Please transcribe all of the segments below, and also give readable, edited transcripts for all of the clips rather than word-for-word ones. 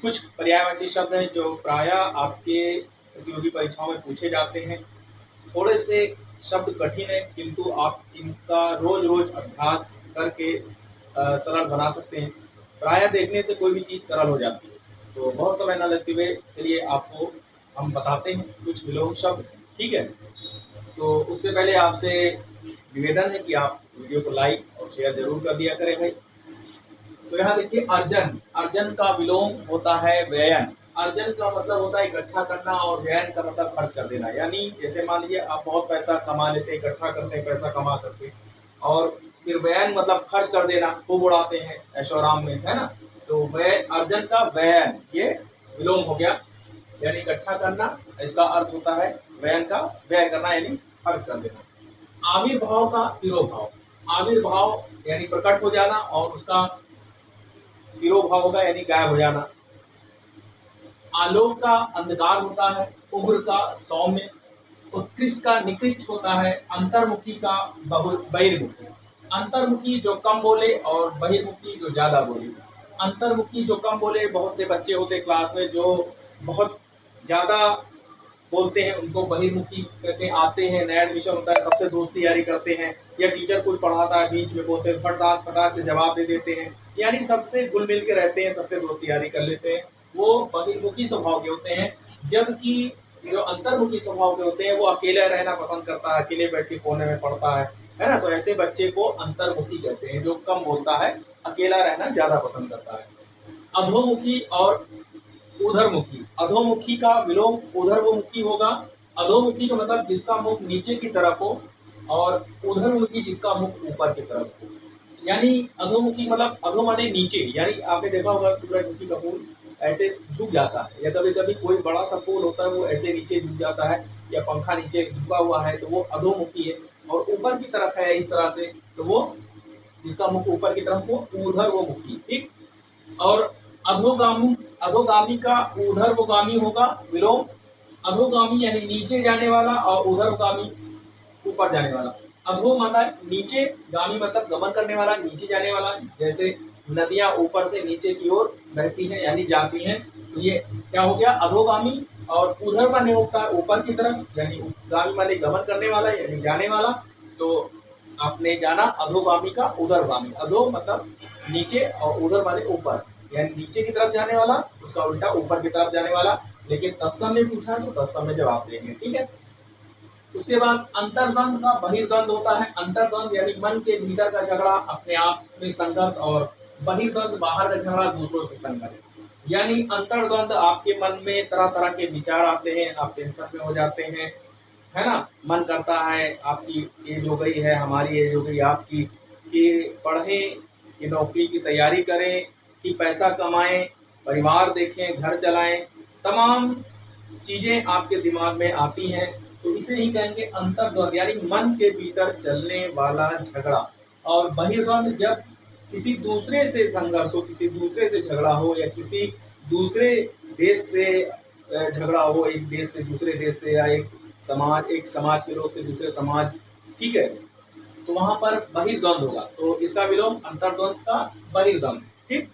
कुछ पर्यायवाची शब्द हैं जो प्रायः आपके प्रतियोगी परीक्षाओं में पूछे जाते हैं। थोड़े से शब्द कठिन है किंतु आप इनका रोज रोज अभ्यास करके सरल बना सकते हैं। प्रायः देखने से कोई भी चीज़ सरल हो जाती है। तो बहुत समय न लगते हुए चलिए आपको हम बताते हैं कुछ विलोम शब्द। ठीक है, तो उससे पहले आपसे निवेदन है कि आप वीडियो को लाइक और शेयर जरूर कर दिया करें भाई। तो यहाँ देखिए, अर्जन, अर्जन का विलोम होता है व्ययन। अर्जन का मतलब होता है इकट्ठा करना और व्ययन का मतलब खर्च कर देना। यानी जैसे मान लीजिए आप बहुत पैसा कमा लेते हैं, इकट्ठा करते हैं पैसा कमा करके, और फिर व्ययन मतलब खर्च कर देना, खूब उड़ाते हैं ऐशोआराम में, है ना। तो व्यय, अर्जन का व्ययन, ये विलोम हो गया, यानी इकट्ठा करना। इसका अर्थ होता है व्ययन का व्यय करना यानी खर्च कर देना। आविर्भाव का तिरोभाव, आविर्भाव यानी प्रकट हो जाना और उसका तिरोभाव होगा यानी गायब हो जाना। आलोक का अंधकार होता है, उग्र का सौम्य, उत्कृष्ट का निकृष्ट होता है, अंतर्मुखी का बहिर्मुखी। अंतर्मुखी जो कम बोले और बहिर्मुखी जो ज्यादा बोले। अंतर्मुखी जो कम बोले, बहुत से बच्चे होते हैं क्लास में जो बहुत ज्यादा बोलते हैं, उनको बहिर्मुखी कहते हैं। आते हैं, नया एडमिशन होता है, सबसे दोस्ती यारी करते हैं, या टीचर कुछ पढ़ाता है बीच में बोलते हैं, फटाक फटाक से जवाब दे देते हैं, यानी सबसे घुल मिल के रहते हैं, सबसे दोस्ती यारी कर लेते हैं, वो बहिर्मुखी स्वभाव के होते हैं। जबकि जो अंतर्मुखी स्वभाव के होते हैं वो अकेले रहना पसंद करता है, अकेले बैठ के कोने में पढ़ता है ना। तो ऐसे बच्चे को अंतर्मुखी कहते हैं, जो कम बोलता है, अकेला रहना ज्यादा पसंद करता है। अधोमुखी और उधरमुखी, अधोमुखी का विलोम उधर्वमुखी होगा। अधोमुखी का मतलब जिसका मुख नीचे की तरफ हो, और उधरमुखी जिसका मुख ऊपर की तरफ हो। यानी अधोमुखी मतलब अधो माने नीचे, यानी आपने देखा होगा सूरजमुखी का फूल ऐसे झुक जाता है, या कभी कभी कोई बड़ा सा फूल होता है वो ऐसे नीचे झुक जाता है, या पंखा नीचे झुका हुआ है तो वो अधोमुखी है। और ऊपर की तरफ है इस तरह से, तो वो जिसका मुख ऊपर की तरफ हो, ऊर्ध्वमुखी। ठीक। और अधोगामी, अधोगामी का ऊर्ध्वगामी होगा विलोम। अधोगामी यानी नीचे जाने वाला, और ऊर्ध्वगामी ऊपर जाने वाला। अधो माना नीचे, गामी मतलब गमन करने वाला, नीचे जाने वाला। जैसे नदियां ऊपर से नीचे की ओर बहती हैं यानी जाती हैं, तो ये क्या हो गया, अधोगामी। और उधर माने होता है ऊपर की तरफ, यानी गामी माने गमन करने वाला यानी जाने वाला। तो आपने जाना अधोगामी का उधरगामी। अधो मतलब नीचे और उधर माने ऊपर, यानी नीचे की तरफ जाने वाला, उसका उल्टा ऊपर की तरफ जाने वाला। लेकिन तत्सम में पूछा तो तत्सम में जवाब देंगे। ठीक है। उसके बाद अंतर्द्वंद का बहिर्द्वंद होता है। अंतर्द्वंद यानी मन के भीतर का झगड़ा, अपने आप में संघर्ष, और बहिर्द्वंद बाहर का झगड़ा, दूसरों से संघर्ष। यानी अंतर्द्वंद आपके मन में तरह तरह के विचार आते हैं, आप टेंशन में हो जाते हैं, है ना। मन करता है, आपकी एज हो गई है, हमारी एज हो गई आपकी, कि पढ़ें, कि नौकरी की तैयारी करें, कि पैसा कमाएं, परिवार देखें, घर चलाएं, तमाम चीजें आपके दिमाग में आती हैं। तो इसे ही कहेंगे अंतर्द्वंद, यानी मन के भीतर चलने वाला झगड़ा। और बहिर्द्वंद जब किसी दूसरे से संघर्ष हो, किसी दूसरे से झगड़ा हो, या किसी दूसरे देश से झगड़ा हो, एक देश से दूसरे देश से, या एक समाज के लोग से दूसरे समाज। ठीक है, तो वहां पर बहिर्द्वंद होगा। तो इसका विलोम अंतर्द्वंद का बहिर्द्वंद। ठीक।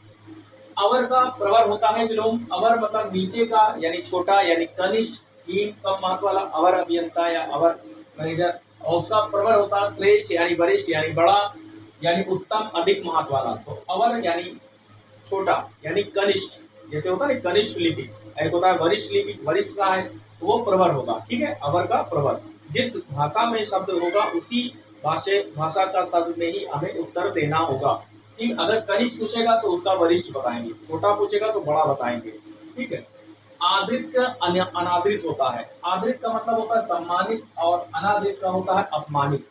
अवर का प्रवर होता है विलोम। अवर मतलब नीचे का यानी छोटा, यानी कनिष्ठ, हीन, कम महत्व वाला, अवर अभियंता या अवर मैनेजर। और उसका प्रवर होता है श्रेष्ठ यानी वरिष्ठ, यानी बड़ा, यानी उत्तम, अधिक महत्व वाला। तो अवर यानी छोटा, यानी कनिष्ठ। जैसे होता है कनिष्ठ लिपि, एक होता है वरिष्ठ लिपि, वरिष्ठ सा है तो वो प्रवर होगा। ठीक है, अवर का प्रवर। जिस भाषा में शब्द होगा उसी भाषा का शब्द में ही हमें उत्तर देना होगा। ठीक। अगर कनिष्ठ पूछेगा तो उसका वरिष्ठ बताएंगे, छोटा पूछेगा तो बड़ा बताएंगे। ठीक है। आदृत का अनादृत होता है। आदृत का मतलब होता है सम्मानित, और अनादृत का होता है अपमानित।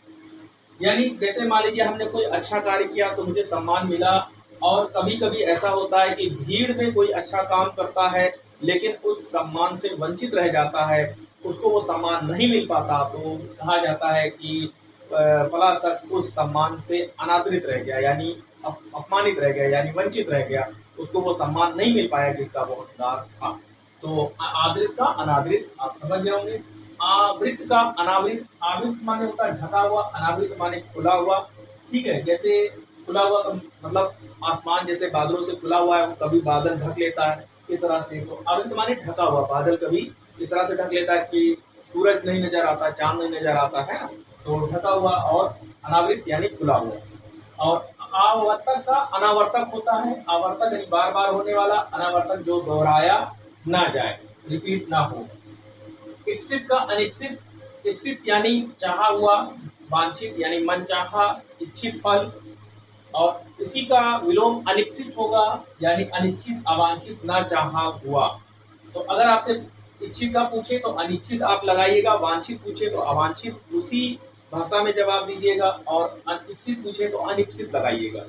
यानी जैसे मान लीजिए हमने कोई अच्छा कार्य किया तो मुझे सम्मान मिला, और कभी कभी ऐसा होता है कि भीड़ में कोई अच्छा काम करता है लेकिन उस सम्मान से वंचित रह जाता है, उसको वो सम्मान नहीं मिल पाता, तो कहा जाता है कि फला शख्स उस सम्मान से अनादरित रह गया, यानी अपमानित रह गया, यानी वंचित रह गया, उसको वो सम्मान नहीं मिल पाया जिसका वो हकदार था। तो आदृत का अनादृत आप समझ गए होंगे। आवृत का अनावृत। आवृत माने होता है ढका हुआ, अनावृत माने खुला हुआ। ठीक है, जैसे खुला हुआ का मतलब आसमान जैसे बादलों से खुला हुआ है, वो कभी बादल ढक लेता है, इस तरह से। तो आवृत माने ढका हुआ, बादल कभी इस तरह से ढक लेता है कि सूरज नहीं नजर आता, चांद नहीं नजर आता है ना, तो ढका हुआ। और अनावृत यानी खुला हुआ। और आवर्तक का अनावर्तक होता है। आवर्तक यानी बार बार होने वाला, अनावर्तक जो दोहराया ना जाए, रिपीट ना हो। इप्सित का अनिप्सित, इप्सित यानी चाहा हुआ, वांछित यानी मनचाहा, इच्छित फल। और इसी का विलोम अनिप्सित होगा, यानी अनिश्चित, अवांछित, ना चाहा हुआ। तो अगर आपसे इच्छित का पूछे तो अनिश्चित आप लगाइएगा, वांछित पूछे तो अवांछित उसी भाषा में जवाब दीजिएगा, और अनिप्सित पूछे तो अनिप्सित लगाइएगा।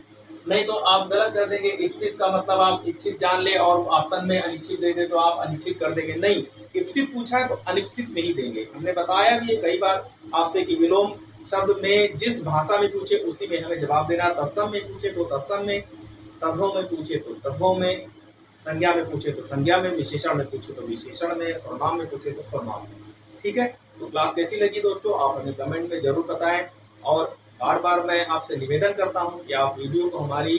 नहीं तो आप गलत कर देंगे। इप्सित का मतलब आप इच्छित जान ले और ऑप्शन में अनिश्चित दे दे तो आप अनिश्चित कर देंगे। नहीं, इप्सित पूछा है तो अनिप्सित में ही देंगे। हमने बताया भी है कई बार आपसे कि विलोम शब्द में जिस भाषा में पूछे उसी में हमें जवाब देना। तत्सम में पूछे तो तत्सम में, तद्भव में पूछे तो तद्भव में, संज्ञा में पूछे तो संज्ञा में, विशेषण में पूछे तो विशेषण में, सर्वनाम में पूछे तो सर्वनाम में। ठीक है, तो क्लास कैसी लगी दोस्तों, आप हमें कमेंट में जरूर बताएं। और बार बार मैं आपसे निवेदन करता हूं कि आप वीडियो को हमारी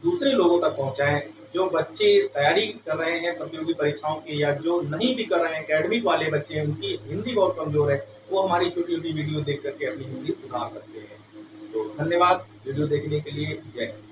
दूसरे लोगों तक पहुंचाएं। जो बच्चे तैयारी कर रहे हैं प्रतियोगी परीक्षाओं की, या जो नहीं भी कर रहे हैं, एकेडमिक वाले बच्चे हैं, उनकी हिंदी बहुत कमजोर है, वो हमारी छोटी छोटी वीडियो देख करके अपनी हिंदी सुधार सकते हैं। तो धन्यवाद वीडियो देखने के लिए। जय हिंद।